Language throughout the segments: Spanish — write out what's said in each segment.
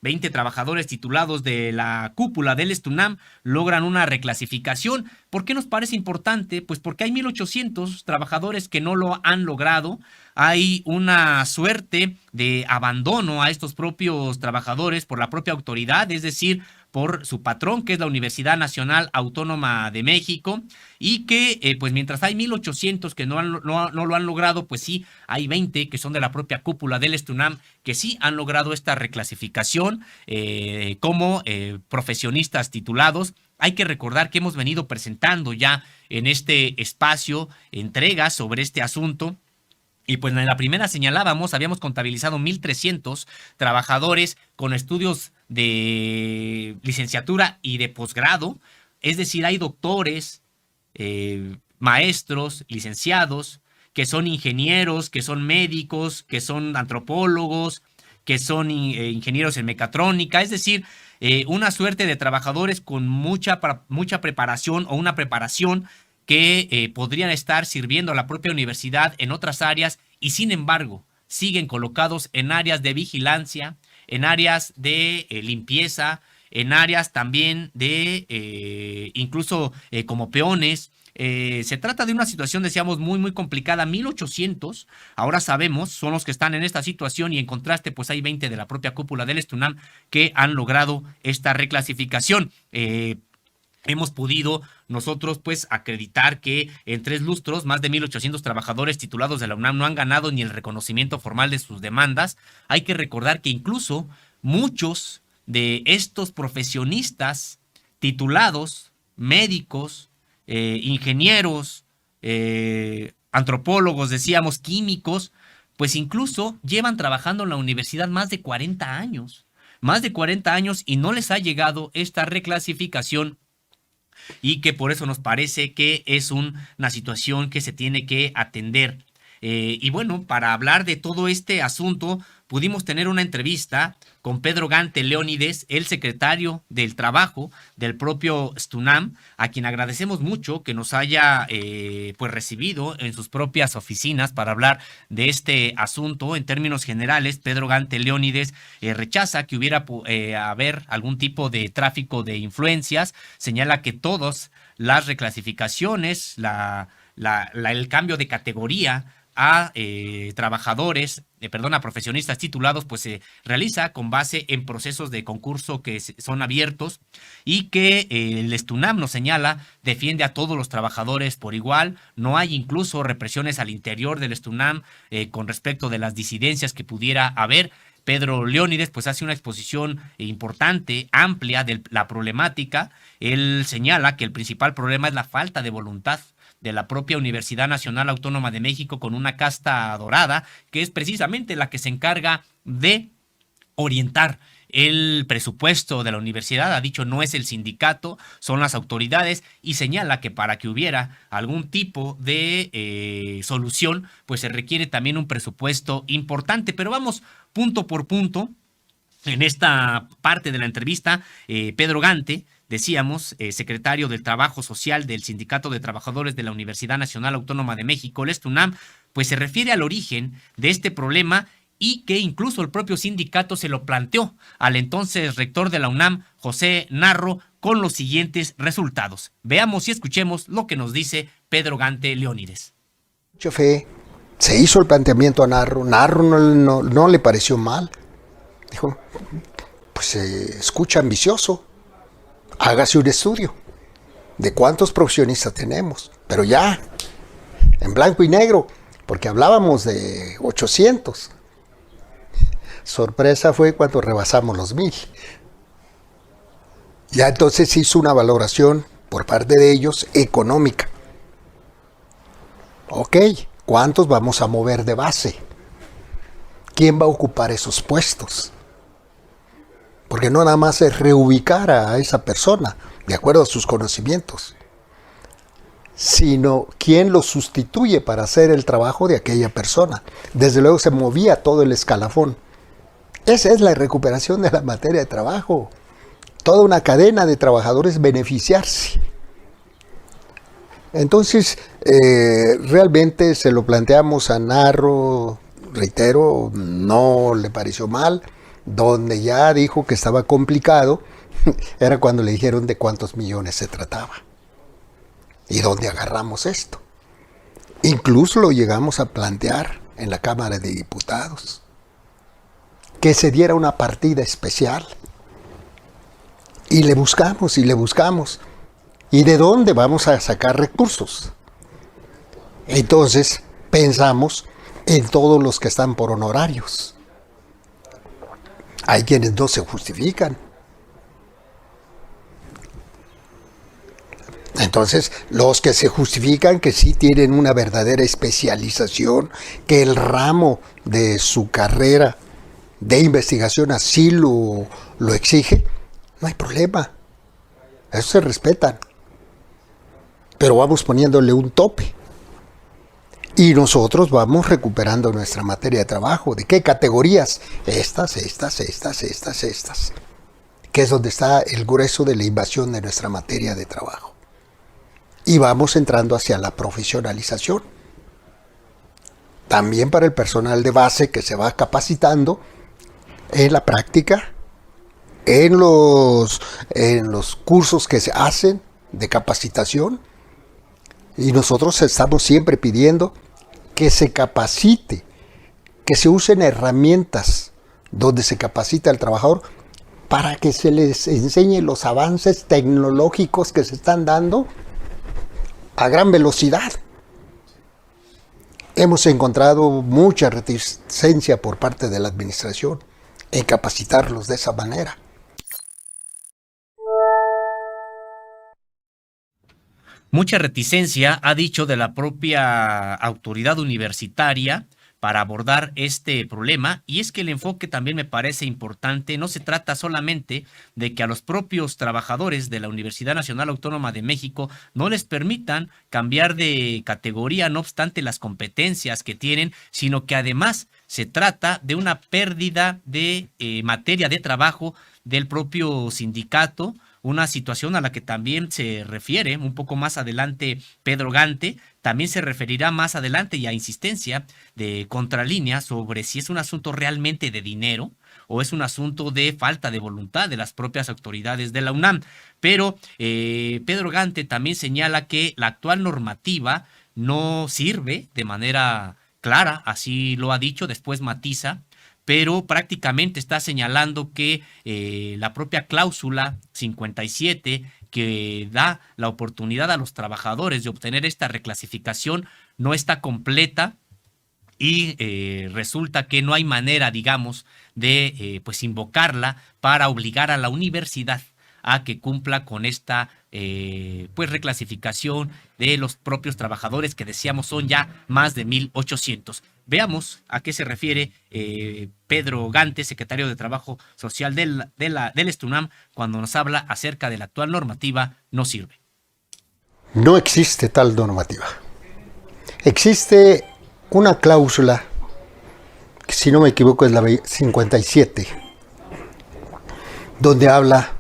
20 trabajadores titulados de la cúpula del STUNAM logran una reclasificación. ¿Por qué nos parece importante? Pues porque hay 1,800 trabajadores que no lo han logrado. Hay una suerte de abandono a estos propios trabajadores por la propia autoridad, es decir, por su patrón, que es la Universidad Nacional Autónoma de México, y que pues mientras hay 1,800 que no lo han logrado, pues sí, hay 20 que son de la propia cúpula del STUNAM que sí han logrado esta reclasificación como profesionistas titulados. Hay que recordar que hemos venido presentando ya en este espacio entregas sobre este asunto. Y pues en la primera señalábamos, habíamos contabilizado 1,300 trabajadores con estudios de licenciatura y de posgrado. Es decir, hay doctores, maestros, licenciados, que son ingenieros, que son médicos, que son antropólogos, que son ingenieros en mecatrónica. Es decir, una suerte de trabajadores con mucha preparación o una preparación que podrían estar sirviendo a la propia universidad en otras áreas y sin embargo siguen colocados en áreas de vigilancia, en áreas de limpieza, en áreas también de incluso como peones. Se trata de una situación, decíamos, muy complicada. 1,800, ahora sabemos, son los que están en esta situación y en contraste pues hay 20 de la propia cúpula del STUNAM que han logrado esta reclasificación. Hemos podido nosotros pues acreditar que en 3 lustros más de 1,800 trabajadores titulados de la UNAM no han ganado ni el reconocimiento formal de sus demandas. Hay que recordar que incluso muchos de estos profesionistas titulados, médicos, ingenieros, antropólogos, decíamos, químicos, pues incluso llevan trabajando en la universidad más de 40 años. Más de 40 años y no les ha llegado esta reclasificación y que por eso nos parece que es una situación que se tiene que atender. Y bueno, para hablar de todo este asunto, pudimos tener una entrevista con Pedro Gante Leónides, el secretario del Trabajo del propio STUNAM, a quien agradecemos mucho que nos haya pues recibido en sus propias oficinas para hablar de este asunto. En términos generales, Pedro Gante Leónides rechaza que hubiera haber algún tipo de tráfico de influencias, señala que todas las reclasificaciones, el cambio de categoría a trabajadores, a profesionistas titulados, pues se realiza con base en procesos de concurso que son abiertos y que el STUNAM nos señala, defiende a todos los trabajadores por igual. No hay incluso represiones al interior del STUNAM con respecto de las disidencias que pudiera haber. Pedro Leónides pues hace una exposición importante, amplia de la problemática. Él señala que el principal problema es la falta de voluntad de la propia Universidad Nacional Autónoma de México con una casta dorada, que es precisamente la que se encarga de orientar el presupuesto de la universidad. Ha dicho, no es el sindicato, son las autoridades, y señala que para que hubiera algún tipo de solución, pues se requiere también un presupuesto importante. Pero vamos punto por punto. En esta parte de la entrevista, Pedro Gante, decíamos, secretario del Trabajo Social del Sindicato de Trabajadores de la Universidad Nacional Autónoma de México, el STUNAM, pues se refiere al origen de este problema y que incluso el propio sindicato se lo planteó al entonces rector de la UNAM, José Narro, con los siguientes resultados. Veamos y escuchemos lo que nos dice Pedro Gante Leónides. Mucha fe, se hizo el planteamiento a Narro, Narro no le pareció mal. Dijo, pues se escucha ambicioso, hágase un estudio de cuántos profesionistas tenemos, pero ya, en blanco y negro, porque hablábamos de 800. Sorpresa fue cuando rebasamos los 1,000. Ya entonces hizo una valoración por parte de ellos económica. Ok, ¿cuántos vamos a mover de base? ¿Quién va a ocupar esos puestos? Porque no nada más es reubicar a esa persona de acuerdo a sus conocimientos, sino quién lo sustituye para hacer el trabajo de aquella persona. Desde luego se movía todo el escalafón. Esa es la recuperación de la materia de trabajo. Toda una cadena de trabajadores beneficiarse. Entonces, realmente se lo planteamos a Narro, reitero, no le pareció mal. Donde ya dijo que estaba complicado, era cuando le dijeron de cuántos millones se trataba. ¿Y dónde agarramos esto? Incluso lo llegamos a plantear en la Cámara de Diputados, que se diera una partida especial. Y le buscamos, y le buscamos. ¿Y de dónde vamos a sacar recursos? Entonces pensamos en todos los que están por honorarios. Hay quienes no se justifican. Entonces, los que se justifican, que sí tienen una verdadera especialización, que el ramo de su carrera de investigación así lo exige, no hay problema. Eso se respetan. Pero vamos poniéndole un tope. Y nosotros vamos recuperando nuestra materia de trabajo. ¿De qué categorías? Estas. Que es donde está el grueso de la invasión de nuestra materia de trabajo. Y vamos entrando hacia la profesionalización. También para el personal de base que se va capacitando en la práctica, en los cursos que se hacen de capacitación. Y nosotros estamos siempre pidiendo que se capacite, que se usen herramientas donde se capacita al trabajador para que se les enseñe los avances tecnológicos que se están dando a gran velocidad. Hemos encontrado mucha reticencia por parte de la administración en capacitarlos de esa manera. Mucha reticencia ha dicho de la propia autoridad universitaria para abordar este problema, y es que el enfoque también me parece importante. No se trata solamente de que a los propios trabajadores de la Universidad Nacional Autónoma de México no les permitan cambiar de categoría, no obstante las competencias que tienen, sino que además se trata de una pérdida de materia de trabajo del propio sindicato, una situación a la que también se refiere un poco más adelante Pedro Gante. También se referirá más adelante y a insistencia de Contralínea sobre si es un asunto realmente de dinero o es un asunto de falta de voluntad de las propias autoridades de la UNAM. Pero Pedro Gante también señala que la actual normativa no sirve de manera clara, así lo ha dicho, después matiza, pero prácticamente está señalando que la propia cláusula 57 que da la oportunidad a los trabajadores de obtener esta reclasificación no está completa, y resulta que no hay manera, digamos, de pues invocarla para obligar a la universidad a que cumpla con esta pues reclasificación de los propios trabajadores, que decíamos son ya más de 1,800. Veamos a qué se refiere Pedro Gante, secretario de Trabajo Social del STUNAM, cuando nos habla acerca de la actual normativa no sirve. No existe tal normativa. Existe una cláusula, que si no me equivoco es la 57, donde habla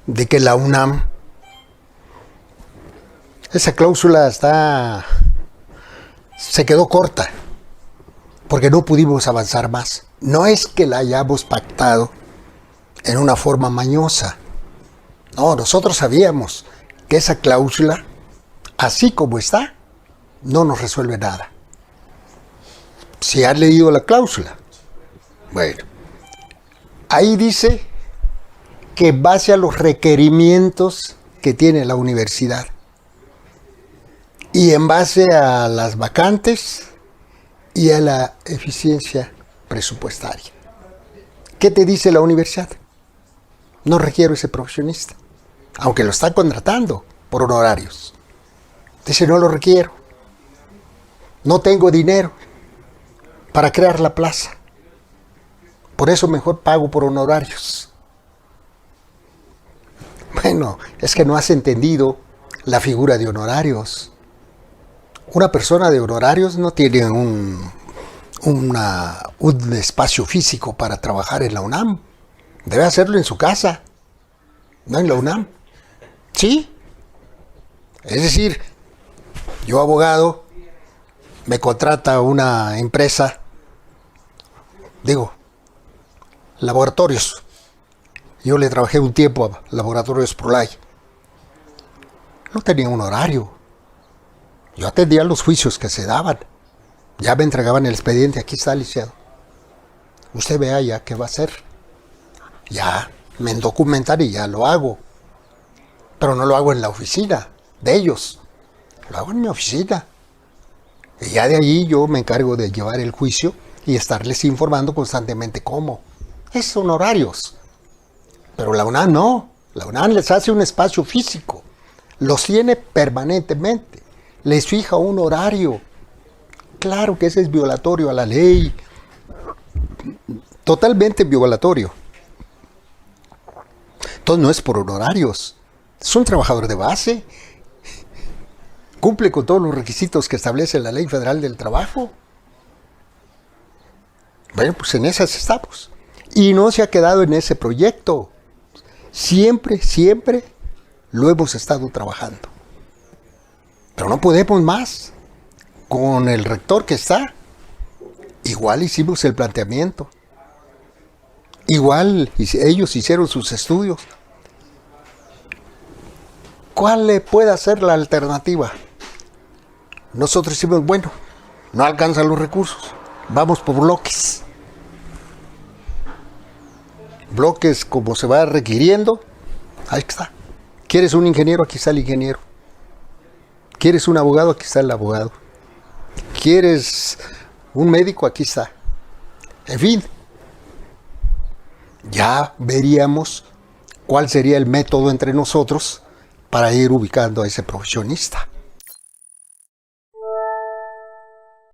de que la UNAM, esa cláusula se quedó corta, porque no pudimos avanzar más. No es que la hayamos pactado en una forma mañosa. No, nosotros sabíamos que esa cláusula, así como está, no nos resuelve nada. Si han leído la cláusula, bueno, ahí dice que en base a los requerimientos que tiene la universidad y en base a las vacantes y a la eficiencia presupuestaria. ¿Qué te dice la universidad? No requiero ese profesionista, aunque lo están contratando por honorarios. Dice, no lo requiero. No tengo dinero para crear la plaza. Por eso mejor pago por honorarios. Bueno, es que no has entendido la figura de honorarios. Una persona de honorarios no tiene un espacio físico para trabajar en la UNAM. Debe hacerlo en su casa, no en la UNAM. ¿Sí? Es decir, yo abogado, me contrata una empresa, digo, Laboratorios. Yo le trabajé un tiempo a Laboratorios Prolay. No tenía un horario. Yo atendía los juicios que se daban. Ya me entregaban el expediente. Aquí está, licenciado. Usted vea ya qué va a hacer. Ya me documentan y ya lo hago. Pero no lo hago en la oficina de ellos. Lo hago en mi oficina. Y ya de allí yo me encargo de llevar el juicio y estarles informando constantemente cómo. Esos son horarios. Pero la UNAM no. La UNAM les hace un espacio físico. Los tiene permanentemente. Les fija un horario. Claro que ese es violatorio a la ley. Totalmente violatorio. Entonces no es por honorarios. Es un trabajador de base. Cumple con todos los requisitos que establece la Ley Federal del Trabajo. Bueno, pues en esas estamos. Y no se ha quedado en ese proyecto. Siempre, siempre lo hemos estado trabajando. Pero no podemos más. Con el rector que está, igual hicimos el planteamiento. Igual ellos hicieron sus estudios. ¿Cuál le puede ser la alternativa? Nosotros decimos, bueno, no alcanzan los recursos, vamos por bloques. Bloques como se va requiriendo, ahí está. ¿Quieres un ingeniero? Aquí está el ingeniero. ¿Quieres un abogado? Aquí está el abogado. ¿Quieres un médico? Aquí está. En fin, ya veríamos cuál sería el método entre nosotros para ir ubicando a ese profesionista.